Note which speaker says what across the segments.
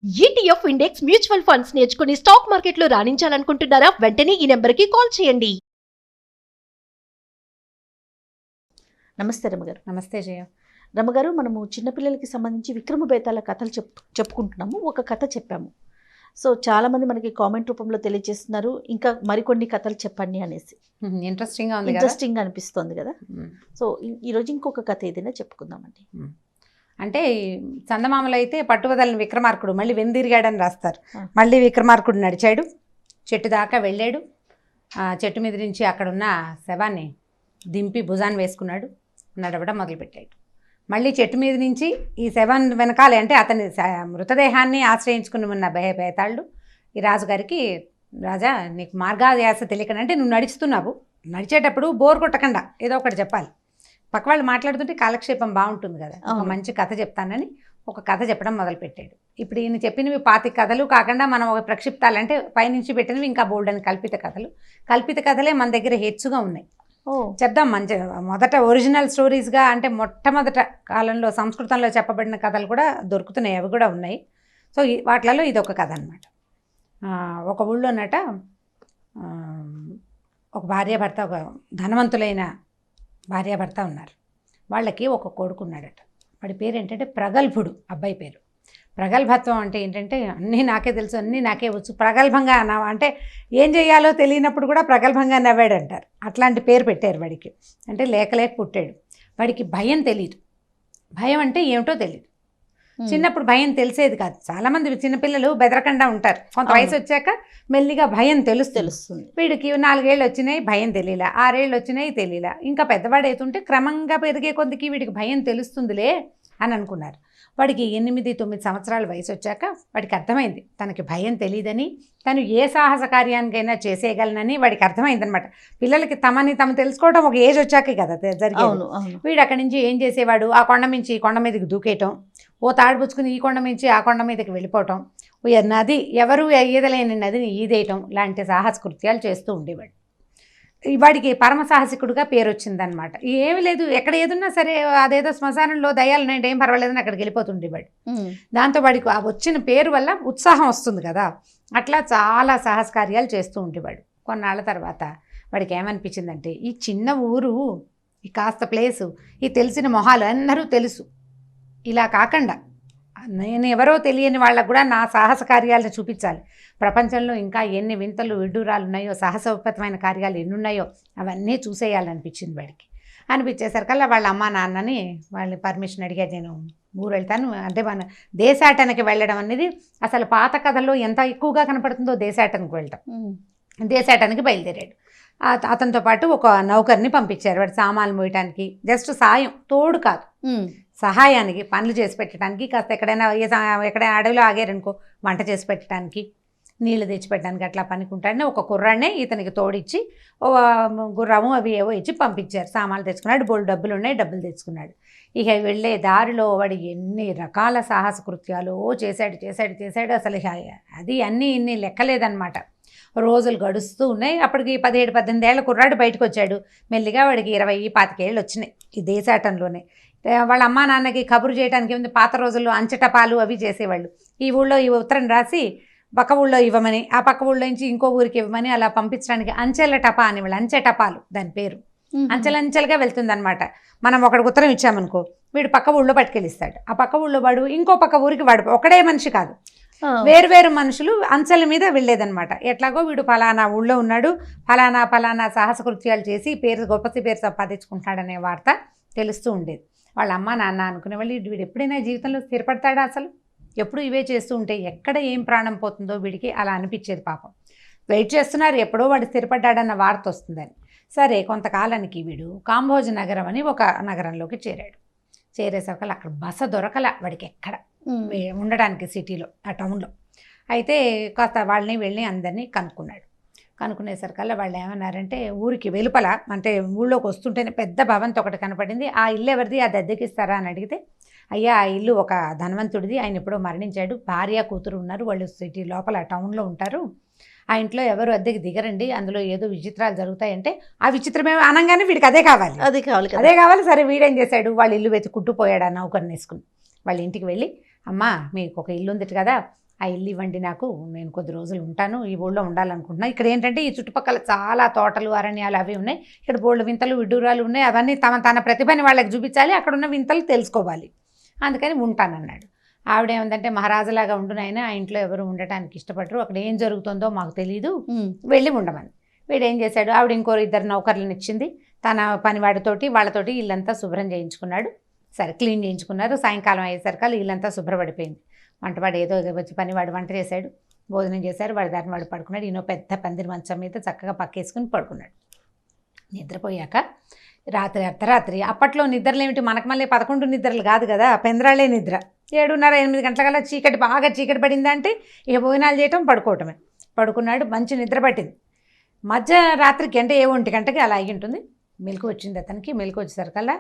Speaker 1: ETF index mutual funds నేర్చుకుని stock మార్కెట్లో రాణించాలనుకుంటున్నారా? వెంటనే ఈ నెంబర్కి కాల్ చేయండి. నమస్తే రమగారు.
Speaker 2: నమస్తే జయ.
Speaker 1: రమగారు, మనము చిన్నపిల్లలకి సంబంధించి విక్రమ బేతాళ కథలు చెప్పుకుంటున్నాము. ఒక కథ చెప్పాము. సో చాలామంది మనకి కామెంట్ రూపంలో తెలియజేస్తున్నారు, ఇంకా మరికొన్ని కథలు చెప్పండి అనేసి. ఇంట్రెస్టింగ్గా అనిపిస్తోంది కదా. సో ఈరోజు ఇంకొక కథ ఏదైనా చెప్పుకుందామండి.
Speaker 2: అంటే చందమామలు అయితే పట్టువదలని విక్రమార్కుడు మళ్ళీ వెందిరిగాడని రాస్తారు. మళ్ళీ విక్రమార్కుడు నడిచాడు, చెట్టు దాకా వెళ్ళాడు. చెట్టు మీద నుంచి అక్కడున్న శవాన్ని దింపి భుజాన్ని వేసుకున్నాడు, నడవడం మొదలుపెట్టాడు. మళ్ళీ చెట్టు మీద నుంచి ఈ శవం వెనకాలే, అంటే అతని మృతదేహాన్ని ఆశ్రయించుకుని ఉన్న బేతాళుడు ఈ రాజుగారికి, రాజా నీకు మార్గాధ్యాస తెలియకనంటే నువ్వు నడుస్తున్నావు, నడిచేటప్పుడు బోర్ కొట్టకుండా ఏదో ఒకటి చెప్పాలి. పక్క వాళ్ళు మాట్లాడుతుంటే కాలక్షేపం బాగుంటుంది కదా, ఒక మంచి కథ చెప్తానని ఒక కథ చెప్పడం మొదలుపెట్టాడు. ఇప్పుడు ఈయన చెప్పినవి 25 కథలు కాకుండా మనం ఒక ప్రక్షిప్తాలు అంటే పైనుంచి పెట్టినవి ఇంకా బోల్డ్ అని కల్పిత కథలే మన దగ్గర హెచ్చుగా ఉన్నాయి. చెప్దాం. మంచి మొదట ఒరిజినల్ స్టోరీస్గా అంటే మొట్టమొదట కాలంలో సంస్కృతంలో చెప్పబడిన కథలు కూడా దొరుకుతున్నాయి, అవి కూడా ఉన్నాయి. సో వాటిలలో ఇది ఒక కథ అనమాట. ఒక ఊళ్ళోనట ఒక భార్యాభర్త, ఒక ధనవంతులైన భార్యాభర్త ఉన్నారు. వాళ్ళకి ఒక కొడుకు ఉన్నాడట. వాడి పేరు ఏంటంటే ప్రగల్భుడు, అబ్బాయి పేరు. ప్రగల్భత్వం అంటే ఏంటంటే అన్నీ నాకే తెలుసు, అన్నీ నాకే వచ్చు, ప్రగల్భంగా అంటే ఏం చేయాలో తెలియనప్పుడు కూడా ప్రగల్భంగా నవ్వాడు అంటారు. అట్లాంటి పేరు పెట్టారు వాడికి. అంటే లేక పుట్టాడు. వాడికి భయం తెలియదు, భయం అంటే ఏమిటో తెలియదు. చిన్నప్పుడు భయం తెలిసేది కాదు. చాలామంది చిన్నపిల్లలు బెదరకుండా ఉంటారు, కొంత వయసు వచ్చాక మెల్లిగా భయం తెలుస్తుంది. వీడికి 4 ఏళ్ళు వచ్చినాయి, భయం తెలియలా. 6 ఏళ్ళు వచ్చినాయి, తెలియలా. ఇంకా పెద్దవాడు అవుతుంటే క్రమంగా పెరిగే కొద్దికి వీడికి భయం తెలుస్తుందిలే అని అనుకున్నారు. వాడికి 8-9 సంవత్సరాల వయసు వచ్చాక వాడికి అర్థమైంది తనకి భయం తెలియదని, తను ఏ సాహస కార్యానికైనా చేసేయగలనని వాడికి అర్థమైందనమాట. పిల్లలకి తమ తెలుసుకోవడం ఒక ఏజ్ వచ్చాకే కదా జరిగేది. వీడు అక్కడి నుంచి ఏం చేసేవాడు, ఆ కొండ నుంచి ఈ కొండ మీదకి దూకేయటం, ఓ తాడు పుచ్చుకుని ఈ కొండ నుంచి ఆ కొండ మీదకి వెళ్ళిపోవటం, నది ఎవరు ఈదలేని నదిని ఈదేయటం లాంటి సాహస కృత్యాలు చేస్తూ ఉండేవాడు. వాడికి పరమ సాహసికుడుగా పేరు వచ్చిందనమాట. ఏమి లేదు, ఎక్కడ ఏదున్నా సరే అదేదో శ్మశానంలో దయ్యాలున్నాయంటే ఏం పర్వాలేదని అక్కడికి వెళ్ళిపోతుండేవాడు. దాంతో వాడికి ఆ వచ్చిన పేరు వల్ల ఉత్సాహం వస్తుంది కదా, అట్లా చాలా సాహస కార్యాలు చేస్తూ ఉండేవాడు. కొన్నాళ్ళ తర్వాత వాడికి ఏమనిపించిందంటే, ఈ చిన్న ఊరు, ఈ కాస్త ప్లేసు, ఈ తెలిసిన మొహాలు అందరూ తెలుసు, ఇలా కాకుండా నేను ఎవరో తెలియని వాళ్ళకు కూడా నా సాహస కార్యాలను చూపించాలి. ప్రపంచంలో ఇంకా ఎన్ని వింతలు విడ్డూరాలు ఉన్నాయో, సాహసోపేతమైన కార్యాలు ఎన్ని ఉన్నాయో అవన్నీ చూసేయాలనిపించింది వాడికి. అనిపించేసరికల్లా వాళ్ళ అమ్మా నాన్నని వాళ్ళని పర్మిషన్ అడిగాడు, నేను ఊరు వెళ్తాను అంటే. మన దేశాటనకి వెళ్ళడం అనేది అసలు పాత కథల్లో ఎంత ఎక్కువగా కనపడుతుందో దేశాటనకు వెళ్ళటం. దేశాటనకి బయలుదేరాడు. అతనితో పాటు ఒక నౌకర్ని పంపించారు. వాడు సామాన్లు మోయటానికి, జస్ట్ సాయం, తోడు కాదు, సహాయానికి, పనులు చేసి పెట్టడానికి, కాస్త ఎక్కడైనా అడవిలో ఆగారనుకో వంట చేసి పెట్టడానికి, నీళ్లు తెచ్చిపెట్టడానికి అట్లా పనికుంటాడని ఒక కుర్రాడినే ఇతనికి తోడిచ్చి గుర్రము అవి ఏవో ఇచ్చి పంపించారు. సామాన్లు తెచ్చుకున్నాడు, బోల్డు డబ్బులు ఉన్నాయి, డబ్బులు తెచ్చుకున్నాడు. ఇక వెళ్ళే దారిలో వాడు ఎన్ని రకాల సాహస కృత్యాలు చేశాడు. అసలు అది అన్నీ ఇన్ని లెక్కలేదన్నమాట. రోజులు గడుస్తూ ఉన్నాయి. అప్పటికి 17-18 ఏళ్ల కుర్రాడు బయటకు వచ్చాడు. మెల్లిగా వాడికి 20-25 ఏళ్ళు వచ్చినాయి ఈ దేశాటంలోనే. వాళ్ళ అమ్మా నాన్నకి కబురు చేయడానికి ఉంది. పాత రోజుల్లో అంచెటపాలు అవి చేసేవాళ్ళు. ఈ ఊళ్ళో ఈ ఉత్తరం రాసి పక్క ఊళ్ళో ఇవ్వమని, ఆ పక్క ఊళ్ళో నుంచి ఇంకో ఊరికి ఇవ్వమని అలా పంపించడానికి అంచెల టపా అనేవాళ్ళు. అంచెటపాలు దాని పేరు. అంచెలంచెలుగా వెళ్తుందనమాట. మనం ఒకడికి ఉత్తరం ఇచ్చామనుకో, వీడు పక్క ఊళ్ళో పట్టుకెళ్ళిస్తాడు. ఆ పక్క ఊళ్ళో వాడు ఇంకో పక్క ఊరికి వాడు ఒకడే మనిషి కాదు, వేరు మనుషులు అంచెల మీద వెళ్ళేదనమాట. ఎట్లాగో వీడు ఫలానా ఊళ్ళో ఉన్నాడు, ఫలానా సాహస కృత్యాలు చేసి గొప్ప పేరు సంపాదించుకుంటున్నాడనే వార్త తెలుస్తూ ఉండేది. వాళ్ళ అమ్మ నాన్న అనుకునేవాళ్ళు, వీడు ఎప్పుడైనా జీవితంలో స్థిరపడతాడా, అసలు ఎప్పుడు ఇవే చేస్తూ ఉంటే ఎక్కడ ఏం ప్రాణం పోతుందో వీడికి అలా అనిపించేది. పాపం వెయిట్ చేస్తున్నారు, ఎప్పుడో వాడు స్థిరపడ్డాడన్న వార్త వస్తుందని. సరే, కొంతకాలానికి వీడు కాంబోజ్ నగరం అని ఒక నగరంలోకి చేరేసరికి అక్కడ బస దొరకల వాడికి ఎక్కడ ఉండడానికి, సిటీలో ఆ టౌన్లో. అయితే కాస్త వాళ్ళని వెళ్ళి అందరినీ కనుక్కునేసరికల్లా వాళ్ళు ఏమన్నారంటే, ఊరికి వెలుపల అంటే ఊళ్ళోకి వస్తుంటేనే పెద్ద భవంతి ఒకటి కనపడింది. ఆ ఇల్లు ఎవరిది, అది అద్దెకిస్తారా అని అడిగితే, అయ్యా ఆ ఇల్లు ఒక ధనవంతుడిది, ఆయన ఎప్పుడో మరణించాడు, భార్య కూతురు ఉన్నారు, వాళ్ళు సిటీ లోపల టౌన్లో ఉంటారు, ఆ ఇంట్లో ఎవరు అద్దెకి దిగరండి, అందులో ఏదో విచిత్రాలు జరుగుతాయంటే, ఆ విచిత్రమే అనగానే వీడికి అదే కావాలి. సరే, వీడేం చేశాడు, వాళ్ళ ఇల్లు వెతుక్కుంటూ పోయాడు ఆ నౌకర్ని వేసుకుని. వాళ్ళ ఇంటికి వెళ్ళి, అమ్మా మీకు ఒక ఇల్లు ఉంది కదా, ఆ ఇల్లు ఇవ్వండి నాకు, నేను కొద్ది రోజులు ఉంటాను, ఈ ఊళ్ళో ఉండాలనుకుంటున్నాను. ఇక్కడ ఏంటంటే ఈ చుట్టుపక్కల చాలా తోటలు అరణ్యాలు అవి ఉన్నాయి, ఇక్కడ బోల్డ్ వింతలు విడ్డూరాలు ఉన్నాయి, అవన్నీ తన ప్రతిభని వాళ్ళకి చూపించాలి, అక్కడ ఉన్న వింతలు తెలుసుకోవాలి, అందుకని ఉంటానన్నాడు. ఆవిడేమందంటే మహారాజులాగా ఉండునైనా ఆ ఇంట్లో ఎవరు ఉండటానికి ఇష్టపడరు, అక్కడ ఏం జరుగుతుందో మాకు తెలియదు, వెళ్ళి ఉండమని. వీడు ఏం చేశాడు, ఆవిడ ఇంకో 2 నౌకర్లను ఇచ్చింది, తన పనివాడితోటి వాళ్ళతోటి ఇల్లంతా శుభ్రం చేయించుకున్నాడు. సరే క్లీన్ చేయించుకున్నారు. సాయంకాలం అయ్యేసరికి ఇల్లంతా శుభ్రపడిపోయింది. వంటవాడు ఏదో వచ్చి పనివాడు వంట చేశాడు, భోజనం చేశారు, వాడి దారిని వాడు పడుకున్నాడు. ఈయన పెద్ద పందిరి మంచం మీద చక్కగా పక్కేసుకుని పడుకున్నాడు. నిద్రపోయాక రాత్రి అర్ధరాత్రి, అప్పట్లో నిద్రలు ఏమిటి మనకు మళ్ళీ 11 నిద్రలు కాదు కదా, పెందరాళ్ళే నిద్ర. 7:30-8 గంటలకల్లా చీకటి, బాగా చీకటి పడిందంటే ఇక భోజనాలు చేయటం పడుకోవటమే. పడుకున్నాడు, మంచి నిద్ర పట్టింది. మధ్యరాత్రికి అంటే 1 గంటకి అలా అయి ఉంటుంది. మెలకు వచ్చింది అతనికి. మెలకు వచ్చేసరికల్లా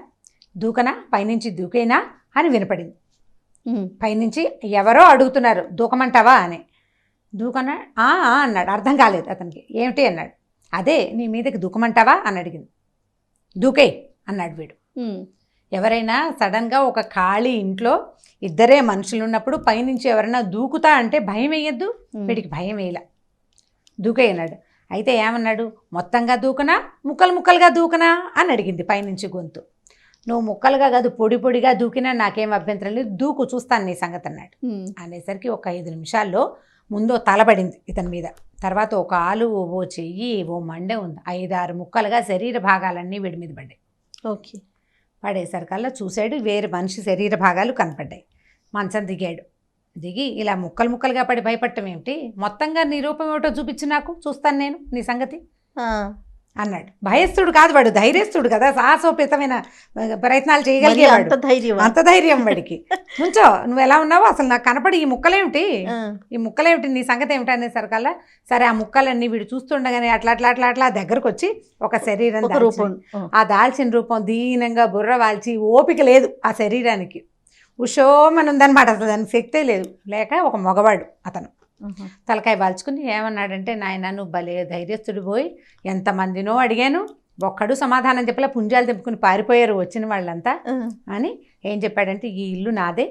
Speaker 2: దూకనా, పైనుంచి దూకేనా అని వినపడింది. పైనుంచి ఎవరో అడుగుతున్నారు, దూకమంటావా అని. దూకనా అన్నాడు. అర్థం కాలేదు అతనికి. ఏమిటి అన్నాడు. అదే నీ మీదకి దూకమంటావా అని అడిగింది. దూకే అన్నాడు వీడు. ఎవరైనా సడన్గా ఒక ఖాళీ ఇంట్లో 2 మనుషులు ఉన్నప్పుడు పైనుంచి ఎవరైనా దూకుతా అంటే భయం వేయద్దు, వీడికి భయం వేయలా. దూకే అన్నాడు. అయితే ఏమన్నాడు, మొత్తంగా దూకనా ముక్కలు ముక్కలుగా దూకనా అని అడిగింది పైనుంచి గొంతు. నువ్వు ముక్కలుగా కాదు పొడి పొడిగా దూకినా నాకేం అభ్యంతరం లేదు, దూకు చూస్తాను నీ సంగతి అన్నాడు. అనేసరికి ఒక 5 నిమిషాల్లో ముందో తలపడింది ఇతని మీద, తర్వాత ఒక ఆలు, ఓ చెయ్యి, ఓ మండే ఉంది, 5-6 ముక్కలుగా శరీర భాగాలన్నీ వీడి మీద పడ్డాయి.
Speaker 1: ఓకే.
Speaker 2: పడేసరికల్లా చూశాడు, వేరే మనిషి శరీర భాగాలు కనపడ్డాయి. మంచం దిగాడు. దిగి ఇలా ముక్కలు ముక్కలుగా పడి భయపడటం ఏమిటి, మొత్తంగా నీ రూపం ఏమిటో చూపించి నాకు, చూస్తాను నేను నీ సంగతి అన్నాడు. భయస్థుడు కాదు వాడు, ధైర్యస్తుడు కదా, సాహసోపేతమైన ప్రయత్నాలు చేయగలిగేవాడు. అంత ధైర్యం వాడికి. నుంచో, నువ్వు ఎలా ఉన్నావో అసలు నాకు కనపడి, ఈ ముక్కలేమిటి, ఈ ముక్కలేమిటి, నీ సంగతి ఏమిటి అనేసరికల్లా సరే ఆ ముక్కలన్నీ వీడు చూస్తుండగానే అట్లా అట్లా అట్లా అట్లా దగ్గరకు వచ్చి ఒక శరీరం, రూపం, ఆ దాల్చిన రూపం దీనంగా బుర్ర వాల్చి, ఓపిక లేదు ఆ శరీరానికి, ఉషోమని ఉందన్నమాట, అసలు దానికి శక్తే లేదు. లేక ఒక మగవాడు అతను తలకాయ వాల్చుకుని ఏమన్నాడంటే, నాయన నువ్వు భలే ధైర్యస్తుడు, పోయి ఎంతమందినో అడిగాను, ఒక్కడు సమాధానం చెప్పలే, పుంజాలు తెంపుకుని పారిపోయారు వచ్చిన వాళ్ళంతా అని. ఏం చెప్పాడంటే, ఈ ఇల్లు నాదే,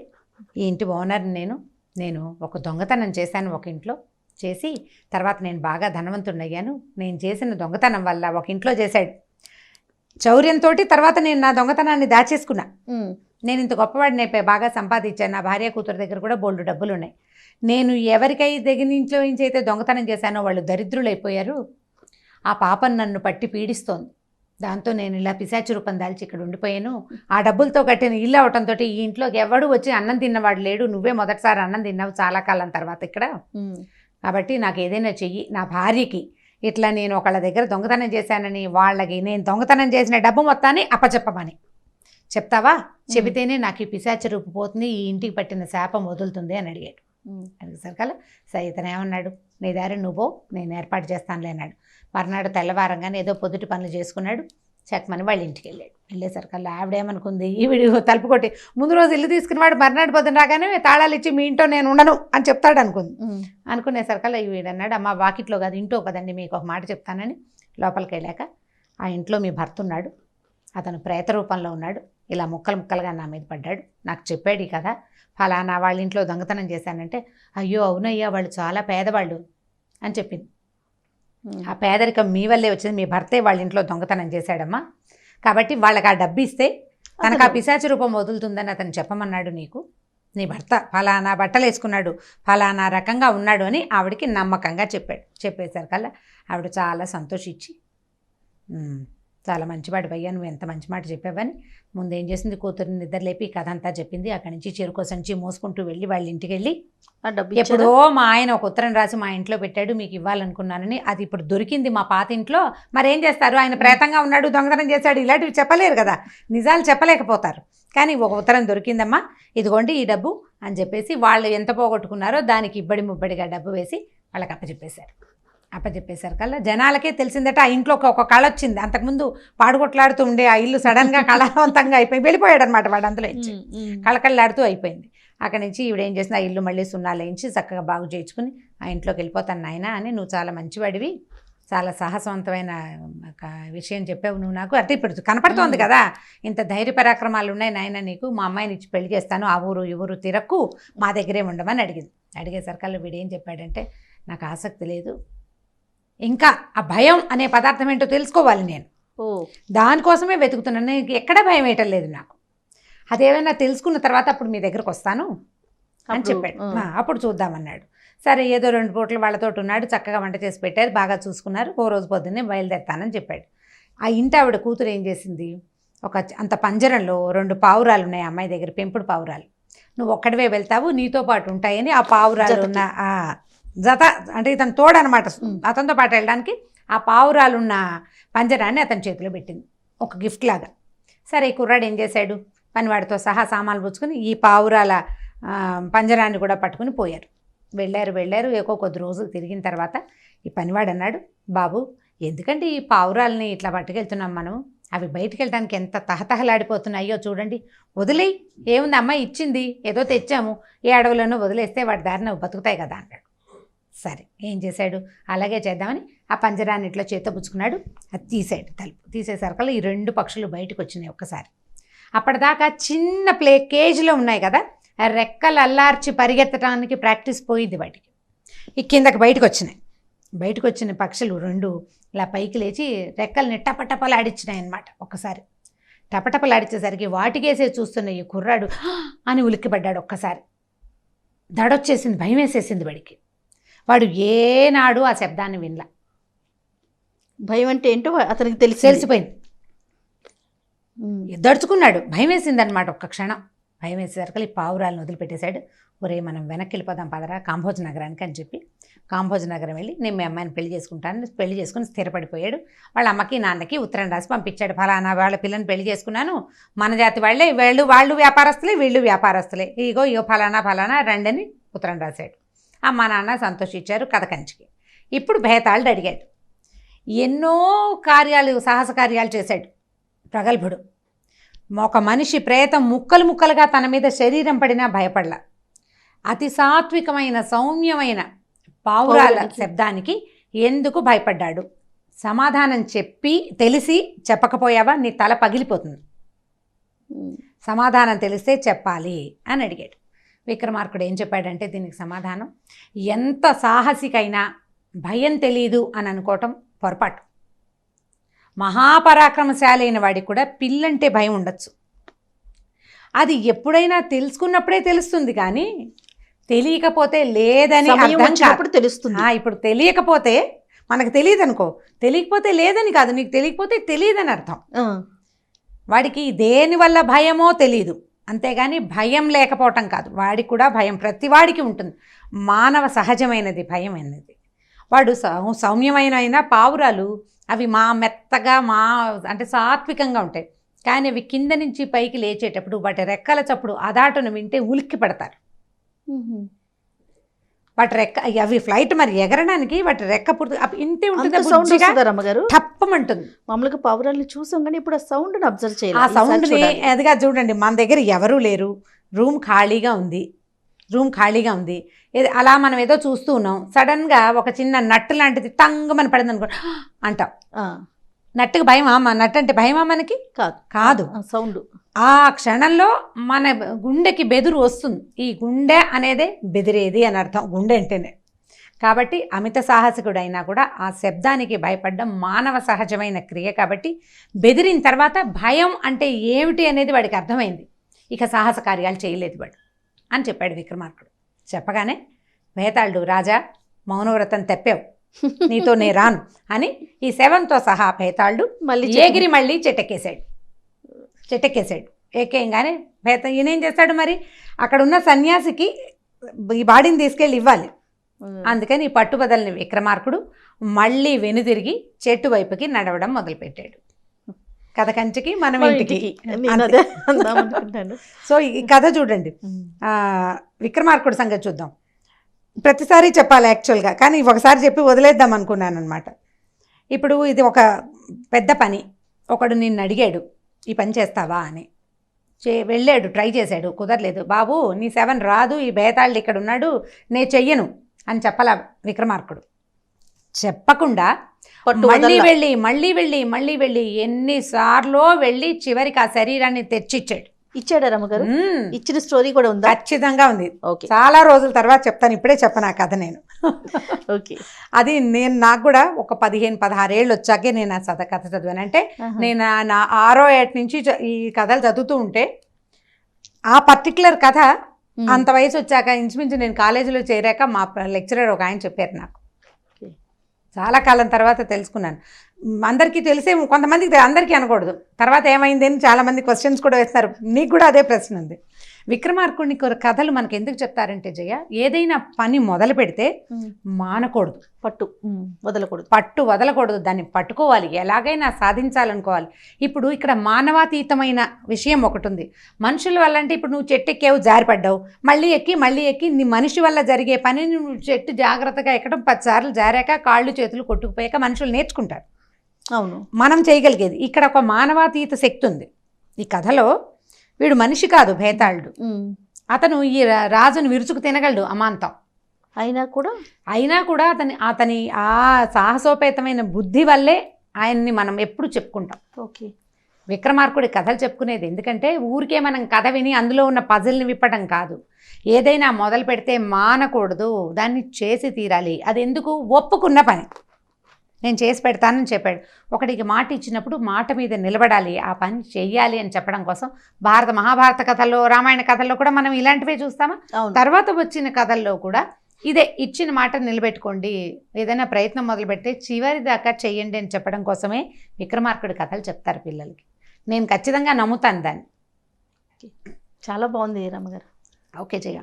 Speaker 2: ఈ ఇంటి ఓనర్ నేను ఒక దొంగతనం చేశాను ఒక ఇంట్లో, చేసి తర్వాత నేను బాగా ధనవంతుడయ్యాను. నేను చేసిన దొంగతనం వల్ల ఒక ఇంట్లో చేశాడు చౌర్యంతో, తర్వాత నేను నా దొంగతనాన్ని దాచేసుకున్నా. నేను ఇంత గొప్పవాడిని అయిపోయి బాగా సంపాదించాను, నా భార్య కూతురు దగ్గర కూడా బోల్డు డబ్బులు ఉన్నాయి. నేను ఎవరికై దగ్గర ఇంట్లో నుంచి అయితే దొంగతనం చేశానో వాళ్ళు దరిద్రులైపోయారు, ఆ పాపం నన్ను పట్టి పీడిస్తోంది, దాంతో నేను ఇలా పిశాచి రూపం దాల్చి ఇక్కడ ఉండిపోయాను. ఆ డబ్బులతో కట్టిన ఇల్లు అవటంతో ఈ ఇంట్లోకి ఎవడు వచ్చి అన్నం తిన్నవాడు లేడు, నువ్వే మొదటిసారి అన్నం తిన్నావు చాలా కాలం తర్వాత ఇక్కడ, కాబట్టి నాకు ఏదైనా చెయ్యి, నా భార్యకి ఇట్లా నేను ఒకళ్ళ దగ్గర దొంగతనం చేశానని, వాళ్ళకి నేను దొంగతనం చేసిన డబ్బు మొత్తాన్ని అప్పచెప్పమని చెప్తావా, చెబితేనే నాకు ఈ పిశాచి రూపు పోతుంది, ఈ ఇంటికి పట్టిన శాపం వదులుతుంది అని అడిగాడు. అడిగేసరికల్లా సరే ఇతను ఏమన్నాడు, నీ దారి నువ్వు, నేను ఏర్పాటు చేస్తానులే అన్నాడు. మర్నాడు తెల్లవారంగానే ఏదో పొద్దుటి పనులు చేసుకున్నాడు, చెక్కమని వాళ్ళ ఇంటికి వెళ్ళాడు. వెళ్ళేసరికల్లా ఆవిడేమనుకుంది, ఈవిడ తలుపు కొట్టి ముందు రోజు ఇల్లు తీసుకునేవాడు మర్నాడు పొద్దున రాగానే తాళాలు ఇచ్చి మీ ఇంట్లో నేను ఉండను అని చెప్తాడు అనుకుంది. అనుకునేసరికల్లా వీడన్నాడు, అమ్మ వాకిట్లో కాదు ఇంట్లో కదండి, మీకు ఒక మాట చెప్తానని. లోపలికి వెళ్ళాక ఆ ఇంట్లో మీ భర్త ఉన్నాడు, అతను ప్రేత రూపంలో ఉన్నాడు, ఇలా ముక్కలు ముక్కలుగా నా మీద పడ్డాడు, నాకు చెప్పాడు కదా ఫలానా వాళ్ళ ఇంట్లో దొంగతనం చేశానంటే, అయ్యో అవునయ్యా వాళ్ళు చాలా పేదవాళ్ళు అని చెప్పింది. ఆ పేదరికం మీ వల్లే వచ్చింది, మీ భర్తే వాళ్ళ ఇంట్లో దొంగతనం చేశాడమ్మా, కాబట్టి వాళ్ళకి ఆ డబ్బు ఇస్తే తనకు ఆ పిశాచి రూపం వదులుతుందని అతను చెప్పమన్నాడు నీకు. నీ భర్త ఫలానా బట్టలు వేసుకున్నాడు, ఫలానా రకంగా ఉన్నాడు అని ఆవిడకి నమ్మకంగా చెప్పాడు. చెప్పేసరికల్లా ఆవిడ చాలా సంతోషించి, చాలా మంచివాడు భయ్యా, నువ్వు ఎంత మంచి మాట చెప్పావని ముందు ఏం చేసింది, కూతురిని నిద్రలేపి కథ అంతా చెప్పింది. అక్కడి నుంచి చెరుకు సంచి మోసుకుంటూ వెళ్ళి వాళ్ళ ఇంటికి వెళ్ళి, ఎప్పుడో మా ఆయన ఒక ఉత్తరం రాసి మా ఇంట్లో పెట్టాడు, మీకు ఇవ్వాలనుకున్నానని, అది ఇప్పుడు దొరికింది మా పాత ఇంట్లో, మరేం చేస్తారు, ఆయన ప్రేతంగా ఉన్నాడు, దొంగతనం చేశాడు, ఇలాంటివి చెప్పలేరు కదా, నిజాలు చెప్పలేకపోతారు, కానీ ఒక ఉత్తరం దొరికిందమ్మా, ఇదిగోండి ఈ డబ్బు అని చెప్పేసి వాళ్ళు ఎంత పోగొట్టుకున్నారో దానికి ఇబ్బడి ముబ్బడిగా డబ్బు వేసి వాళ్ళకి అప్పచెప్పేసరికల్లా జనాలకే తెలిసిందట, ఆ ఇంట్లోకి ఒక కళ వచ్చింది. అంతకుముందు పాడుకొట్లాడుతూ ఉండే ఆ ఇల్లు సడన్గా కళావంతంగా అయిపోయి వెళ్ళిపోయాడు అనమాట వాడు, అందులో ఇచ్చి కళకళలాడుతూ అయిపోయింది. అక్కడి నుంచి ఈవిడ ఏం చేసింది, ఆ ఇల్లు మళ్ళీ సున్నాలు వేయించి చక్కగా బాగు చేయించుకుని, ఆ ఇంట్లోకి వెళ్ళిపోతాను నాయన అని, నువ్వు చాలా మంచివాడివి, చాలా సాహసవంతమైన ఒక విషయం చెప్పావు నువ్వు నాకు. అంటే ఇప్పుడు కనపడుతోంది కదా, ఇంత ధైర్య పరాక్రమాలు ఉన్నాయి నాయన నీకు, మా అమ్మాయిని ఇచ్చి పెళ్లి చేస్తాను, ఆ ఊరు ఈ ఊరు తిరక్కు, మా దగ్గరే ఉండమని అడిగింది. అడిగేసరికల్లా వీడేం చెప్పాడంటే, నాకు ఆసక్తి లేదు, ఇంకా ఆ భయం అనే పదార్థం ఏంటో తెలుసుకోవాలి నేను, దానికోసమే వెతుకుతున్నాను, నీకు ఎక్కడ భయం వేయటం లేదు నాకు, అదేమైనా తెలుసుకున్న తర్వాత అప్పుడు మీ దగ్గరకు వస్తాను అని చెప్పాడు. అప్పుడు చూద్దామన్నాడు. సరే ఏదో 2 పూటలు వాళ్ళతో ఉన్నాడు, చక్కగా వంట చేసి పెట్టారు, బాగా చూసుకున్నారు. ఓ రోజు పొద్దున్నే బయలుదేరుతానని చెప్పాడు. ఆ ఇంటి ఆవిడ కూతురు ఏం చేసింది, అంత పంజరంలో 2 పావురాలు ఉన్నాయి అమ్మాయి దగ్గర, పెంపుడు పావురాలు, నువ్వు ఒక్కడివే వెళ్తావు, నీతో పాటు ఉంటాయని ఆ పావురాలు ఉన్న ఆ జత, అంటే ఇతను తోడనమాట, అతనితో పాటు వెళ్ళడానికి ఆ పావురాలు ఉన్న పంజరాన్ని అతని చేతిలో పెట్టింది ఒక గిఫ్ట్ లాగా. సరే ఈ కుర్రాడు ఏం చేశాడు, పనివాడితో సహా సామాన్లు పుచ్చుకొని ఈ పావురాల పంజరాన్ని కూడా పట్టుకుని పోయారు. వెళ్ళారు కొద్ది రోజులు తిరిగిన తర్వాత ఈ పనివాడు అన్నాడు, బాబు ఎందుకంటే ఈ పావురాలని ఇట్లా పట్టుకెళ్తున్నాం మనం, అవి బయటికి వెళ్ళడానికి ఎంత తహతహలాడిపోతున్నాయో చూడండి, వదిలేయి, ఏముంది అమ్మాయి ఇచ్చింది, ఏదో తెచ్చాము, ఏ అడవులోనో వదిలేస్తే వాటి దారిన బతుకుతాయి కదా అన్నాడు. సరే ఏం చేశాడు, అలాగే చేద్దామని ఆ పంజరాన్ని ఇట్లా చేత్తో పుచ్చుకున్నాడు, అది తీసాడు, తలుపు తీసేసరికల్లా ఈ 2 పక్షులు బయటకు వచ్చినాయి ఒక్కసారి. అప్పటిదాకా చిన్న కేజీలో ఉన్నాయి కదా, రెక్కలు అల్లార్చి పరిగెత్తడానికి ప్రాక్టీస్ పోయింది వాటికి. ఈ కిందకి బయటకు వచ్చిన పక్షులు 2 ఇలా పైకి లేచి రెక్కల్ని టపటపలాడిచ్చినాయి అన్నమాట. ఒక్కసారి టపటపలాడిచ్చేసరికి వాటికేసే చూస్తున్న ఈ కుర్రాడు అని ఉలిక్కిపడ్డాడు. ఒక్కసారి దడొచ్చేసింది, భయం వేసేసింది వాడికి. వాడు ఏనాడు ఆ శబ్దాన్ని వినలా.
Speaker 1: భయం అంటే ఏంటో అతనికి
Speaker 2: తెలిసిపోయింది, దడుచుకున్నాడు, భయం వేసిందనమాట. ఒక్క క్షణం భయం వేసేసరికి ఈ పావురాలను వదిలిపెట్టేశాడు. ఒరే మనం వెనక్కి వెళ్ళిపోదాం పదరా కాంభోజ నగరానికి అని చెప్పి కాంభోజ నగరం వెళ్ళి నేను మీ అమ్మాయిని పెళ్లి చేసుకుని స్థిరపడిపోయాడు. వాళ్ళ అమ్మకి నాన్నకి ఉత్తరం రాసి పంపించాడు, ఫలానా వాళ్ళ పిల్లని పెళ్లి చేసుకున్నాను, మన జాతి వాళ్ళే, వాళ్ళు వ్యాపారస్తులే, వీళ్ళు వ్యాపారస్తులే, ఇగో ఫలానా రండని ఉత్తరం రాశాడు. అమ్మ నాన్న సంతోషించారు. కథ కంచికి. ఇప్పుడు భేతాళుడు అడిగాడు. ఎన్నో సాహస కార్యాలు చేశాడు ప్రగల్భుడు. ఒక మనిషి ప్రేతం ముక్కలుగా తన మీద శరీరం పడినా భయపడలా. అతి సాత్వికమైన సౌమ్యమైన పావురాల శబ్దానికి ఎందుకు భయపడ్డాడు? సమాధానం తెలిసి చెప్పకపోయావా నీ తల పగిలిపోతుంది, సమాధానం తెలిస్తే చెప్పాలి అని అడిగాడు. విక్రమార్కుడు ఏం చెప్పాడంటే దీనికి సమాధానం, ఎంత సాహసికైనా భయం తెలీదు అని అనుకోవటం పొరపాటు. మహాపరాక్రమశాలి అయిన వాడికి కూడా పిల్లంటే భయం ఉండొచ్చు, అది ఎప్పుడైనా తెలుసుకున్నప్పుడే తెలుస్తుంది, కానీ తెలియకపోతే లేదని అర్థం
Speaker 1: తెలుస్తుంది.
Speaker 2: ఇప్పుడు తెలియకపోతే మనకు తెలియదు అనుకో, తెలియకపోతే లేదని కాదు, నీకు తెలియకపోతే తెలియదని అర్థం. వాడికి దేనివల్ల భయమో తెలియదు, అంతేగాని భయం లేకపోవటం కాదు. వాడికి కూడా భయం ప్రతి వాడికి ఉంటుంది, మానవ సహజమైనది భయం అనేది. వాడు సౌమ్యమైన పావురాలు అవి మెత్తగా అంటే సాత్వికంగా ఉంటాయి, కానీ అవి కింద నుంచి పైకి లేచేటప్పుడు వాటి రెక్కల చప్పుడు అదాటును వింటే ఉలిక్కి పడతారు. వాటి రెక్క అవి ఫ్లైట్ మరి ఎగరడానికి వాటి రెక్క పుడుతు ఇంతే ఉంటుంది, తప్పమంటుంది.
Speaker 1: మామూలుగా పావురాలు చూసాం కానీ ఇప్పుడు ఆ సౌండ్ని అబ్జర్వ్ చేయాలి.
Speaker 2: ఆ సౌండ్ని అదిగా చూడండి, మన దగ్గర ఎవరూ లేరు, రూమ్ ఖాళీగా ఉంది, అలా మనం ఏదో చూస్తూ ఉన్నాం, సడన్గా ఒక చిన్న నట్టు లాంటిది టంగమని పడింది అనుకో అంటాం. నట్టుకు భయమా? నట్టు అంటే భయమా మనకి? కాదు, సౌండ్. ఆ క్షణంలో మన గుండెకి బెదురు వస్తుంది. ఈ గుండె అనేదే బెదిరేది అని అర్థం, గుండె అంటేనే. కాబట్టి అమిత సాహసికుడైనా కూడా ఆ శబ్దానికి భయపడడం మానవ సహజమైన క్రియ. కాబట్టి బెదిరిన తర్వాత భయం అంటే ఏమిటి అనేది వాడికి అర్థమైంది. ఇక సాహస కార్యాలు చేయలేదు వాడు అని చెప్పాడు విక్రమార్కుడు. చెప్పగానే భేతాళుడు, రాజా మౌనవ్రతం తెప్పావు, నీతో నే రాను అని ఈ శవంతో సహా భేతాళుడు ఎగిరి మళ్ళీ చెట్టెక్కేశాడు. ఎక్కేయంగానే ఈయనేం చేస్తాడు మరి, అక్కడ ఉన్న సన్యాసికి ఈ బాడీని తీసుకెళ్ళి ఇవ్వాలి. అందుకని ఈ పట్టుబదలని విక్రమార్కుడు మళ్ళీ వెనుదిరిగి చెట్టు వైపుకి నడవడం మొదలుపెట్టాడు. కథ కంచికి మనం ఇంటికి. సో ఈ కథ చూడండి, విక్రమార్కుడు సంగతి చూద్దాం. ప్రతిసారి చెప్పాలి యాక్చువల్గా, కానీ ఒకసారి చెప్పి వదిలేద్దాం అనుకున్నాను అనమాట. ఇప్పుడు ఇది ఒక పెద్ద పని, ఒకడు నిన్ను అడిగాడు ఈ పని చేస్తావా అని. వెళ్ళాడు, ట్రై చేశాడు, కుదరలేదు. బాబు నీ రాదు, ఈ బేతాళుడు ఇక్కడ ఉన్నాడు, నేను చెయ్యను అని చెప్పాల విక్రమార్కుడు. చెప్పకుండా
Speaker 1: పట్టు
Speaker 2: మళ్ళీ
Speaker 1: వదల్లా.
Speaker 2: వెళ్ళి మళ్ళీ వెళ్ళి మళ్ళీ వెళ్ళి ఎన్నిసార్లో వెళ్ళి చివరికి ఆ శరీరాన్ని తెచ్చిచ్చాడు.
Speaker 1: ఇచ్చాడా రమ్మగారు?
Speaker 2: మ్మ్.
Speaker 1: ఇచ్చిన స్టోరీ కూడా ఉందా?
Speaker 2: ఖచ్చితంగా ఉంది.
Speaker 1: ఓకే
Speaker 2: చాలా రోజుల తర్వాత చెప్తాను, ఇప్పుడే చెప్పను ఆ కథ నేను.
Speaker 1: ఓకే.
Speaker 2: అది నాకు కూడా ఒక 15-16 ఏళ్ళు వచ్చాకే నేను ఆ కథ చదివాను. అంటే నేను నా 6వ ఏట నుంచి ఈ కథలు చదువుతూ ఉంటే ఆ పర్టికులర్ కథ అంత వయసు వచ్చాక ఇంచుమించు నేను కాలేజీలో చేరాక మా లెక్చరర్ ఒక ఆయన చెప్పారు నాకు. చాలా కాలం తర్వాత తెలుసుకున్నాను. అందరికీ తెలిసే, కొంతమందికి అందరికీ అనకూడదు. తర్వాత ఏమైంది అని చాలామంది క్వశ్చన్స్ కూడా వేస్తున్నారు. నీకు కూడా అదే ప్రశ్న ఉంది. విక్రమార్కుడిని కథలు మనకు ఎందుకు చెప్తారంటే జయ, ఏదైనా పని మొదలు పెడితే మానకూడదు,
Speaker 1: పట్టు వదలకూడదు,
Speaker 2: పట్టు వదలకూడదు, దాన్ని పట్టుకోవాలి, ఎలాగైనా సాధించాలనుకోవాలి. ఇప్పుడు ఇక్కడ మానవాతీతమైన విషయం ఒకటి ఉంది. మనుషుల వల్ల అంటే ఇప్పుడు నువ్వు చెట్టు ఎక్కావు, జారిపడ్డావు, మళ్ళీ ఎక్కి నీ మనిషి వల్ల జరిగే పని నువ్వు చెట్టు జాగ్రత్తగా ఎక్కడం 10 సార్లు జారాక కాళ్ళు చేతులు కొట్టుకుపోయాక మనుషులు నేర్చుకుంటారు.
Speaker 1: అవును,
Speaker 2: మనం చేయగలిగేది. ఇక్కడ ఒక మానవాతీత శక్తి ఉంది. ఈ కథలో వీడు మనిషి కాదు, భేతాళుడు. అతను ఈ రాజును విరుచుకు తినగలడు అమాంతం. అయినా కూడా అతని ఆ సాహసోపేతమైన బుద్ధి వల్లే ఆయన్ని మనం ఎప్పుడు చెప్పుకుంటాం.
Speaker 1: ఓకే.
Speaker 2: విక్రమార్కుడి కథలు చెప్పుకునేది ఎందుకంటే ఊరికే మనం కథ విని అందులో ఉన్న పజిల్ని విప్పడం కాదు. ఏదైనా మొదలు పెడితే మానకూడదు, దాన్ని చేసి తీరాలి. అది ఎందుకు? ఒప్పుకున్న పని నేను చేసి పెడతానని చెప్పాడు. ఒకటికి మాట ఇచ్చినప్పుడు మాట మీద నిలబడాలి, ఆ పని చెయ్యాలి అని చెప్పడం కోసం మహాభారత కథల్లో, రామాయణ కథల్లో కూడా మనం ఇలాంటివే చూస్తామా? తర్వాత వచ్చిన కథల్లో కూడా ఇదే, ఇచ్చిన మాట నిలబెట్టుకోండి, ఏదైనా ప్రయత్నం మొదలు పెడితే చివరి దాకా చెయ్యండి అని చెప్పడం కోసమే విక్రమార్కుడి కథలు చెప్తారు పిల్లలకి. నేను ఖచ్చితంగా నమ్ముతాను దాన్ని.
Speaker 1: చాలా బాగుంది రమ్మగారు.
Speaker 2: ఓకే జయ.